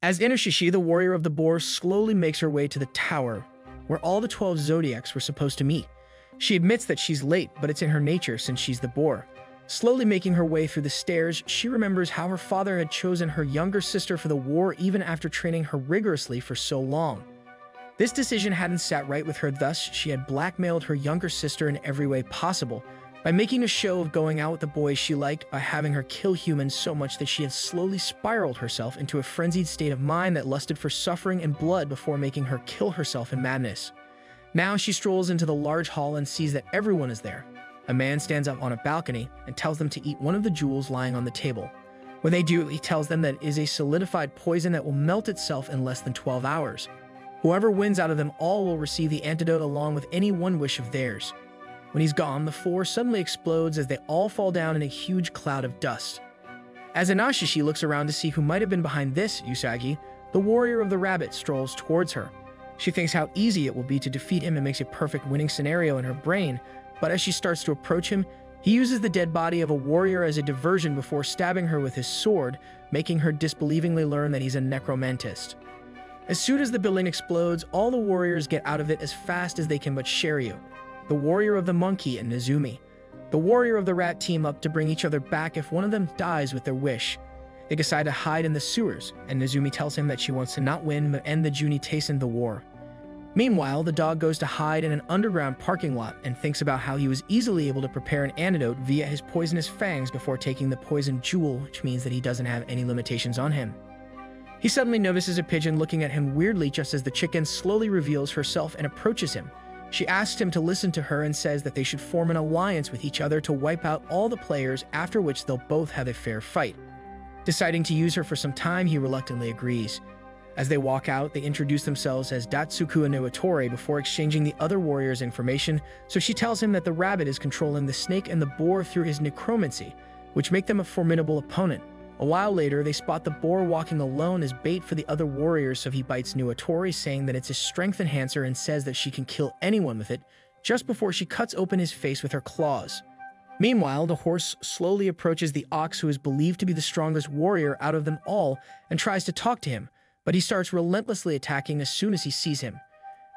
As Inoshishi, the warrior of the boar, slowly makes her way to the tower, where all the 12 zodiacs were supposed to meet. She admits that she's late, but it's in her nature since she's the boar. Slowly making her way through the stairs, she remembers how her father had chosen her younger sister for the war even after training her rigorously for so long. This decision hadn't sat right with her, thus she had blackmailed her younger sister in every way possible, by making a show of going out with the boys she liked, by having her kill humans so much that she had slowly spiraled herself into a frenzied state of mind that lusted for suffering and blood before making her kill herself in madness. Now she strolls into the large hall and sees that everyone is there. A man stands up on a balcony and tells them to eat one of the jewels lying on the table. When they do, he tells them that it is a solidified poison that will melt itself in less than 12 hours. Whoever wins out of them all will receive the antidote along with any one wish of theirs. When he's gone, the floor suddenly explodes as they all fall down in a huge cloud of dust. As Inoshishi looks around to see who might have been behind this, Usagi, the warrior of the rabbit, strolls towards her. She thinks how easy it will be to defeat him and makes a perfect winning scenario in her brain, but as she starts to approach him, he uses the dead body of a warrior as a diversion before stabbing her with his sword, making her disbelievingly learn that he's a necromantist. As soon as the building explodes, all the warriors get out of it as fast as they can but Shiryu, the warrior of the monkey, and Nezumi, the warrior of the rat, team up to bring each other back if one of them dies with their wish. They decide to hide in the sewers, and Nezumi tells him that she wants to not win but end the Junitaisen the war. Meanwhile, the dog goes to hide in an underground parking lot and thinks about how he was easily able to prepare an antidote via his poisonous fangs before taking the poisoned jewel, which means that he doesn't have any limitations on him. He suddenly notices a pigeon looking at him weirdly just as the chicken slowly reveals herself and approaches him. She asks him to listen to her and says that they should form an alliance with each other to wipe out all the players, after which they'll both have a fair fight. Deciding to use her for some time, he reluctantly agrees. As they walk out, they introduce themselves as Datsuku and Nuatori before exchanging the other warrior's information, so she tells him that the rabbit is controlling the snake and the boar through his necromancy, which make them a formidable opponent. A while later, they spot the boar walking alone as bait for the other warriors, so he bites Nuatori, saying that it's a strength enhancer and says that she can kill anyone with it, just before she cuts open his face with her claws. Meanwhile, the horse slowly approaches the ox, who is believed to be the strongest warrior out of them all, and tries to talk to him, but he starts relentlessly attacking as soon as he sees him.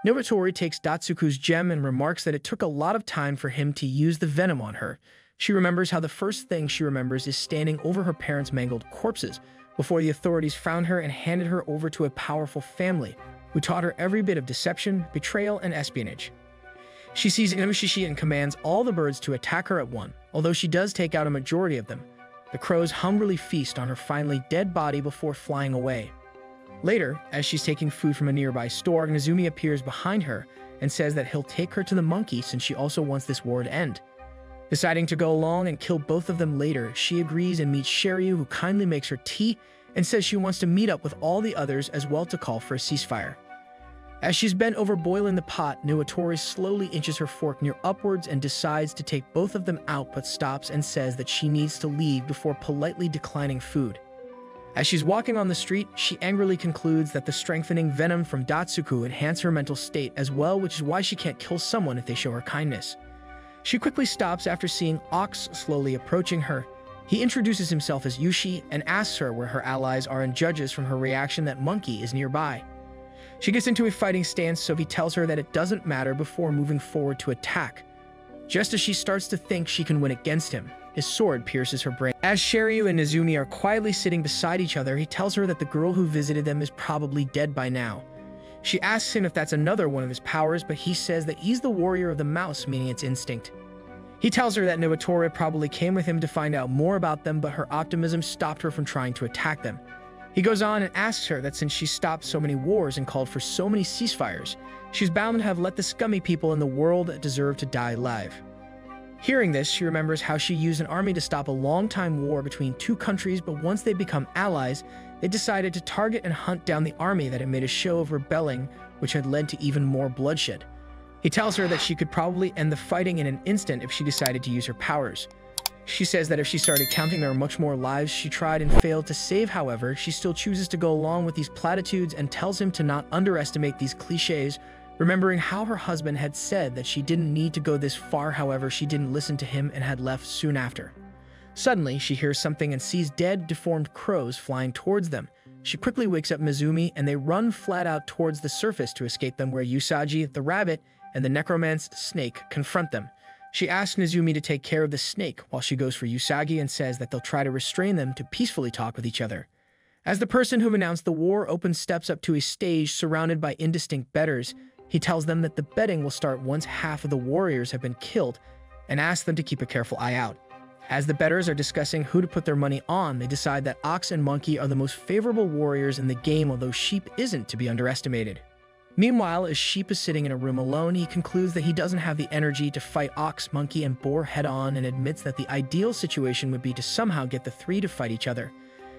Nuatori takes Datsuku's gem and remarks that it took a lot of time for him to use the venom on her. She remembers how the first thing she remembers is standing over her parents' mangled corpses before the authorities found her and handed her over to a powerful family who taught her every bit of deception, betrayal, and espionage. She sees Inoshishi and commands all the birds to attack her at once, although she does take out a majority of them. The crows hungrily feast on her finally dead body before flying away. Later, as she's taking food from a nearby store, Nezumi appears behind her and says that he'll take her to the monkey since she also wants this war to end. Deciding to go along and kill both of them later, she agrees and meets Shiryu, who kindly makes her tea and says she wants to meet up with all the others as well to call for a ceasefire. As she's bent over boiling the pot, Nuatori slowly inches her fork near upwards and decides to take both of them out, but stops and says that she needs to leave before politely declining food. As she's walking on the street, she angrily concludes that the strengthening venom from Datsuku enhances her mental state as well, which is why she can't kill someone if they show her kindness. She quickly stops after seeing Ox slowly approaching her. He introduces himself as Yushi and asks her where her allies are and judges from her reaction that Monkey is nearby. She gets into a fighting stance, so he tells her that it doesn't matter before moving forward to attack. Just as she starts to think she can win against him, his sword pierces her brain. As Shiryu and Nezumi are quietly sitting beside each other, he tells her that the girl who visited them is probably dead by now. She asks him if that's another one of his powers, but he says that he's the warrior of the mouse, meaning its instinct. He tells her that Nuatori probably came with him to find out more about them, but her optimism stopped her from trying to attack them. He goes on and asks her that since she stopped so many wars and called for so many ceasefires, she's bound to have let the scummy people in the world that deserve to die alive. Hearing this, she remembers how she used an army to stop a long-time war between two countries, but once they become allies, they decided to target and hunt down the army that had made a show of rebelling, which had led to even more bloodshed. He tells her that she could probably end the fighting in an instant if she decided to use her powers. She says that if she started counting, there are much more lives she tried and failed to save. However, she still chooses to go along with these platitudes and tells him to not underestimate these cliches, remembering how her husband had said that she didn't need to go this far. However, she didn't listen to him and had left soon after. Suddenly, she hears something and sees dead, deformed crows flying towards them. She quickly wakes up Mizumi and they run flat out towards the surface to escape them, where Usagi, the rabbit, and the necromanced snake confront them. She asks Mizumi to take care of the snake while she goes for Usagi and says that they'll try to restrain them to peacefully talk with each other. As the person who announced the war opens steps up to a stage surrounded by indistinct bettors, he tells them that the betting will start once half of the warriors have been killed and asks them to keep a careful eye out. As the bettors are discussing who to put their money on, they decide that Ox and Monkey are the most favorable warriors in the game, although Sheep isn't to be underestimated. Meanwhile, as Sheep is sitting in a room alone, he concludes that he doesn't have the energy to fight Ox, Monkey, and Boar head-on and admits that the ideal situation would be to somehow get the three to fight each other.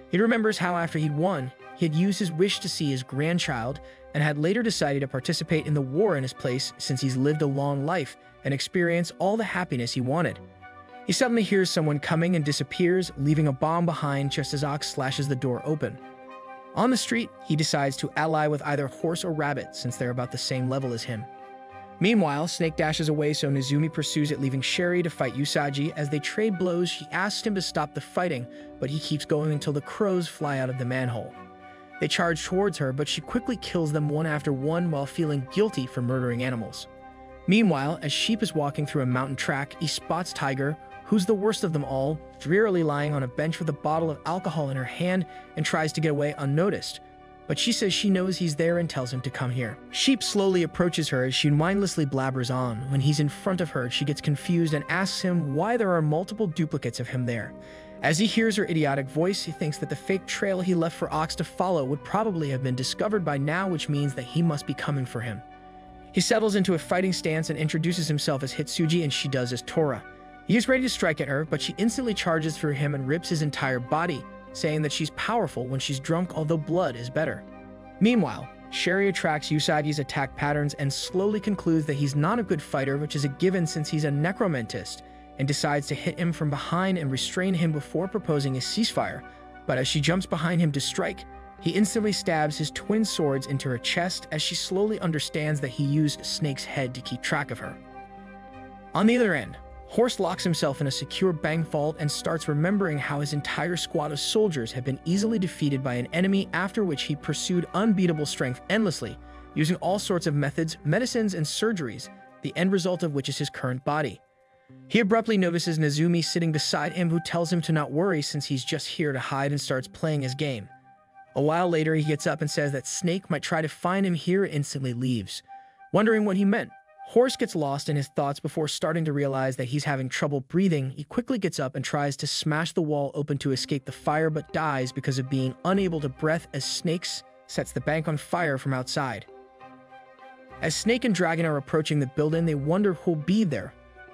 He remembers how after he'd won, he had used his wish to see his grandchild and had later decided to participate in the war in his place since he's lived a long life and experienced all the happiness he wanted. He suddenly hears someone coming and disappears, leaving a bomb behind just as Ox slashes the door open. On the street, he decides to ally with either Horse or Rabbit since they're about the same level as him. Meanwhile, Snake dashes away, so Nezumi pursues it, leaving Sherry to fight Usagi. As they trade blows, she asks him to stop the fighting, but he keeps going until the crows fly out of the manhole. They charge towards her, but she quickly kills them one after one while feeling guilty for murdering animals. Meanwhile, as Sheep is walking through a mountain track, he spots Tiger, who's the worst of them all, drearily lying on a bench with a bottle of alcohol in her hand and tries to get away unnoticed. But she says she knows he's there and tells him to come here. Sheep slowly approaches her as she mindlessly blabbers on. When he's in front of her, she gets confused and asks him why there are multiple duplicates of him there. As he hears her idiotic voice, he thinks that the fake trail he left for Ox to follow would probably have been discovered by now, which means that he must be coming for him. He settles into a fighting stance and introduces himself as Hitsuji, and she does as Tora. He is ready to strike at her, but she instantly charges through him and rips his entire body, saying that she's powerful when she's drunk, although blood is better. Meanwhile, Sherry attracts Usagi's attack patterns and slowly concludes that he's not a good fighter, which is a given since he's a necromantist, and decides to hit him from behind and restrain him before proposing a ceasefire. But as she jumps behind him to strike, he instantly stabs his twin swords into her chest as she slowly understands that he used Snake's head to keep track of her. On the other end, Horse locks himself in a secure bank vault and starts remembering how his entire squad of soldiers had been easily defeated by an enemy, after which he pursued unbeatable strength endlessly, using all sorts of methods, medicines, and surgeries, the end result of which is his current body. He abruptly notices Nezumi sitting beside him, who tells him to not worry since he's just here to hide, and starts playing his game. A while later, he gets up and says that Snake might try to find him here and instantly leaves. Wondering what he meant, Horse gets lost in his thoughts before starting to realize that he's having trouble breathing. He quickly gets up and tries to smash the wall open to escape the fire, but dies because of being unable to breathe as Snake sets the bank on fire from outside. As Snake and Dragon are approaching the building, they wonder who'll be there.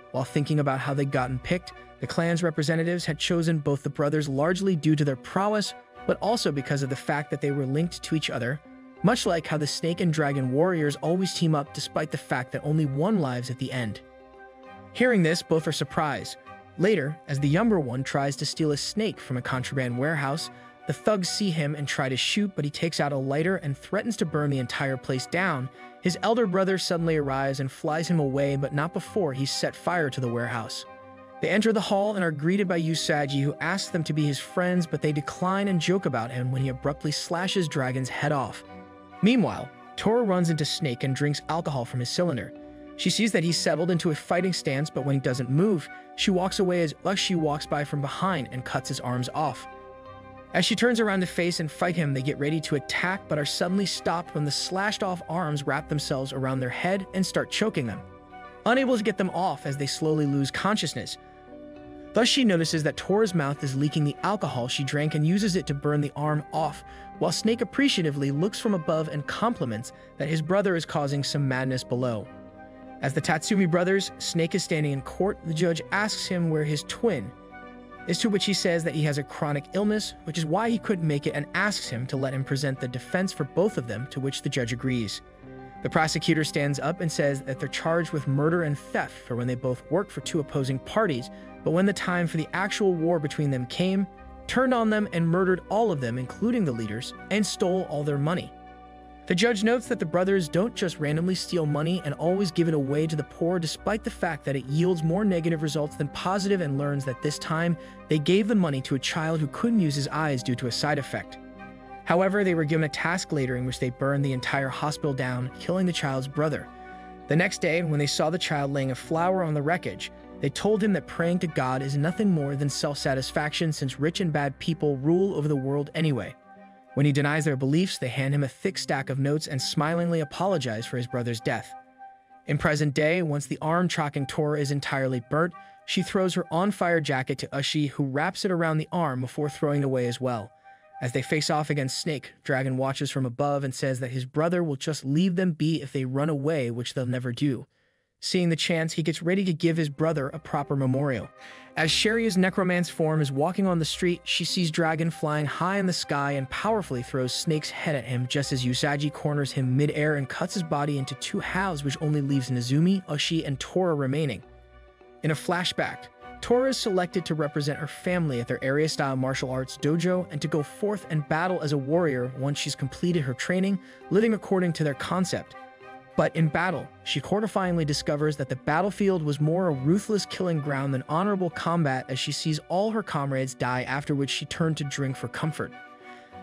While thinking about how they'd gotten picked, the clan's representatives had chosen both the brothers largely due to their prowess, but also because of the fact that they were linked to each other, much like how the Snake and Dragon warriors always team up despite the fact that only one lives at the end. Hearing this, both are surprised. Later, as the younger one tries to steal a snake from a contraband warehouse, the thugs see him and try to shoot, but he takes out a lighter and threatens to burn the entire place down. His elder brother suddenly arrives and flies him away, but not before he's set fire to the warehouse. They enter the hall and are greeted by Usagi, who asks them to be his friends, but they decline and joke about him when he abruptly slashes Dragon's head off. Meanwhile, Tora runs into Snake and drinks alcohol from his cylinder. She sees that he's settled into a fighting stance, but when he doesn't move, she walks away as she walks by from behind and cuts his arms off. As she turns around to face and fight him, they get ready to attack, but are suddenly stopped when the slashed-off arms wrap themselves around their head and start choking them, unable to get them off as they slowly lose consciousness. Thus, she notices that Tora's mouth is leaking the alcohol she drank and uses it to burn the arm off, while Snake appreciatively looks from above and compliments that his brother is causing some madness below. As the Tatsumi brothers, Snake is standing in court, the judge asks him where his twin is, to which he says that he has a chronic illness, which is why he couldn't make it, and asks him to let him present the defense for both of them, to which the judge agrees. The prosecutor stands up and says that they're charged with murder and theft for when they both worked for two opposing parties, but when the time for the actual war between them came, turned on them and murdered all of them, including the leaders, and stole all their money. The judge notes that the brothers don't just randomly steal money and always give it away to the poor, despite the fact that it yields more negative results than positive, and learns that this time they gave the money to a child who couldn't use his eyes due to a side effect. However, they were given a task later in which they burned the entire hospital down, killing the child's brother. The next day, when they saw the child laying a flower on the wreckage, they told him that praying to God is nothing more than self-satisfaction since rich and bad people rule over the world anyway. When he denies their beliefs, they hand him a thick stack of notes and smilingly apologize for his brother's death. In present day, once the arm tracking Tora is entirely burnt, she throws her on-fire jacket to Ushi, who wraps it around the arm before throwing it away as well. As they face off against Snake, Dragon watches from above and says that his brother will just leave them be if they run away, which they'll never do. Seeing the chance, he gets ready to give his brother a proper memorial. As Sherry's necromance form is walking on the street, she sees Dragon flying high in the sky and powerfully throws Snake's head at him just as Usagi corners him mid-air and cuts his body into two halves, which only leaves Nezumi, Ushi, and Tora remaining. In a flashback, Tora is selected to represent her family at their area-style martial arts dojo and to go forth and battle as a warrior once she's completed her training, living according to their concept. But in battle, she horrifyingly discovers that the battlefield was more a ruthless killing ground than honorable combat as she sees all her comrades die, after which she turned to drink for comfort.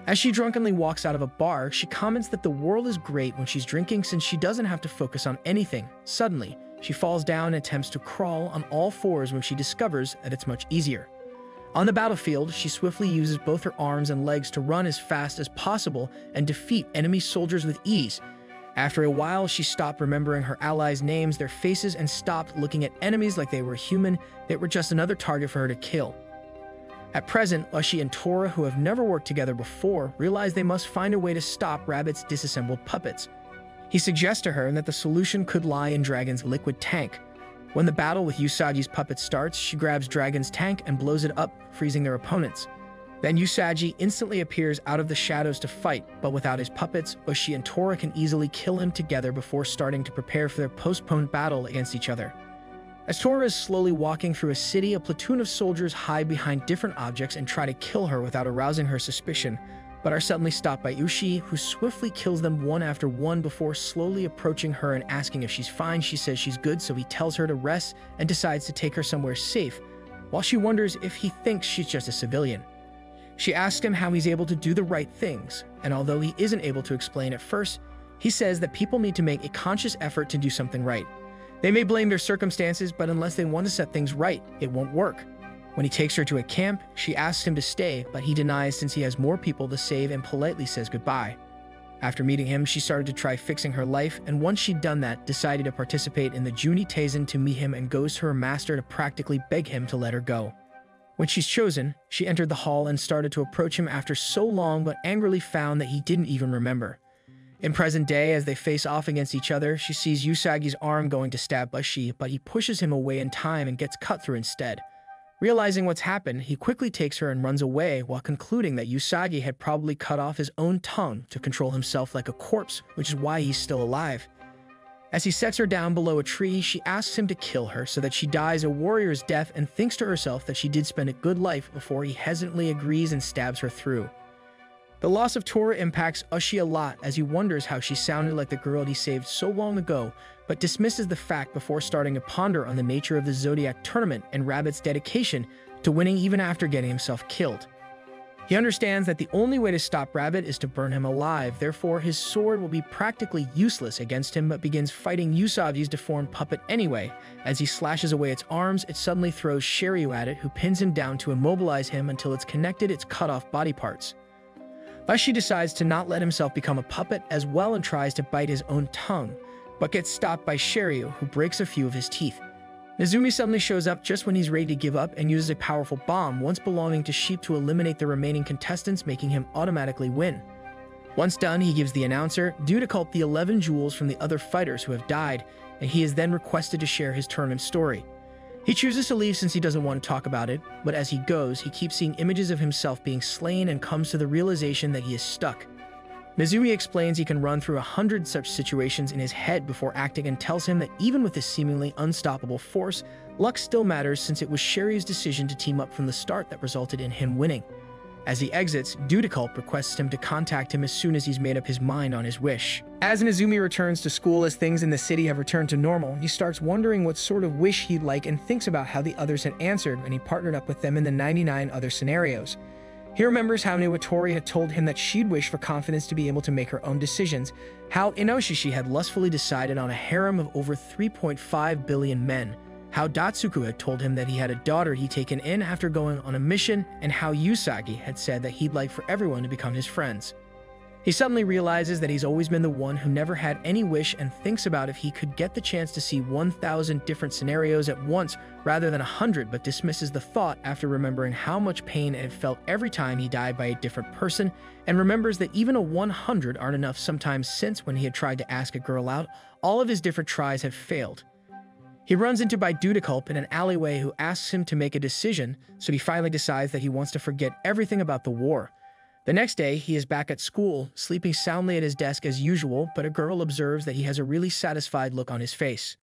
As she drunkenly walks out of a bar, she comments that the world is great when she's drinking since she doesn't have to focus on anything. Suddenly, she falls down and attempts to crawl on all fours when she discovers that it's much easier. On the battlefield, she swiftly uses both her arms and legs to run as fast as possible and defeat enemy soldiers with ease. After a while, she stopped remembering her allies' names, their faces, and stopped looking at enemies like they were human, they were just another target for her to kill. At present, Ushi and Tora, who have never worked together before, realize they must find a way to stop Rabbit's disassembled puppets. He suggests to her that the solution could lie in Dragon's liquid tank. When the battle with Usagi's puppet starts, she grabs Dragon's tank and blows it up, freezing their opponents. Then Usagi instantly appears out of the shadows to fight, but without his puppets, Ushi and Tora can easily kill him together before starting to prepare for their postponed battle against each other. As Tora is slowly walking through a city, a platoon of soldiers hide behind different objects and try to kill her without arousing her suspicion, but are suddenly stopped by Ushi, who swiftly kills them one after one before slowly approaching her and asking if she's fine. She says she's good, so he tells her to rest and decides to take her somewhere safe, while she wonders if he thinks she's just a civilian. She asks him how he's able to do the right things, and although he isn't able to explain at first, he says that people need to make a conscious effort to do something right. They may blame their circumstances, but unless they want to set things right, it won't work. When he takes her to a camp, she asks him to stay, but he denies since he has more people to save and politely says goodbye. After meeting him, she started to try fixing her life, and once she'd done that, decided to participate in the Juni Taisen to meet him and goes to her master to practically beg him to let her go. When she's chosen, she entered the hall and started to approach him after so long, but angrily found that he didn't even remember. In present day, as they face off against each other, she sees Usagi's arm going to stab Ushi, but he pushes him away in time and gets cut through instead. Realizing what's happened, he quickly takes her and runs away while concluding that Usagi had probably cut off his own tongue to control himself like a corpse, which is why he's still alive. As he sets her down below a tree, she asks him to kill her so that she dies a warrior's death and thinks to herself that she did spend a good life before he hesitantly agrees and stabs her through. The loss of Tora impacts Ushi a lot as he wonders how she sounded like the girl he saved so long ago, but dismisses the fact before starting to ponder on the nature of the Zodiac tournament and Rabbit's dedication to winning even after getting himself killed. He understands that the only way to stop Rabbit is to burn him alive, therefore his sword will be practically useless against him, but begins fighting Usagi's deformed puppet anyway. As he slashes away its arms, it suddenly throws Shiryu at it, who pins him down to immobilize him until it's connected its cut-off body parts. Thus she decides to not let himself become a puppet as well and tries to bite his own tongue, but gets stopped by Shiryu, who breaks a few of his teeth. Nezumi suddenly shows up just when he's ready to give up and uses a powerful bomb once belonging to Sheep to eliminate the remaining contestants, making him automatically win. Once done, he gives the announcer Dudecult the 11 jewels from the other fighters who have died, and he is then requested to share his tournament story. He chooses to leave since he doesn't want to talk about it, but as he goes, he keeps seeing images of himself being slain and comes to the realization that he is stuck. Nezumi explains he can run through 100 such situations in his head before acting and tells him that even with this seemingly unstoppable force, luck still matters since it was Sherry's decision to team up from the start that resulted in him winning. As he exits, Dudecult requests him to contact him as soon as he's made up his mind on his wish. As Nezumi returns to school as things in the city have returned to normal, he starts wondering what sort of wish he'd like and thinks about how the others had answered when he partnered up with them in the 99 other scenarios. He remembers how Niwatori had told him that she'd wish for confidence to be able to make her own decisions, how Inoshishi had lustfully decided on a harem of over 3.5 billion men, how Datsuku had told him that he had a daughter he'd taken in after going on a mission, and how Usagi had said that he'd like for everyone to become his friends. He suddenly realizes that he's always been the one who never had any wish and thinks about if he could get the chance to see 1,000 different scenarios at once rather than 100, but dismisses the thought after remembering how much pain it had felt every time he died by a different person, and remembers that even a 100 aren't enough sometimes since when he had tried to ask a girl out, all of his different tries had failed. He runs into Baidudekulp in an alleyway who asks him to make a decision, so he finally decides that he wants to forget everything about the war. The next day, he is back at school, sleeping soundly at his desk as usual, but a girl observes that he has a really satisfied look on his face.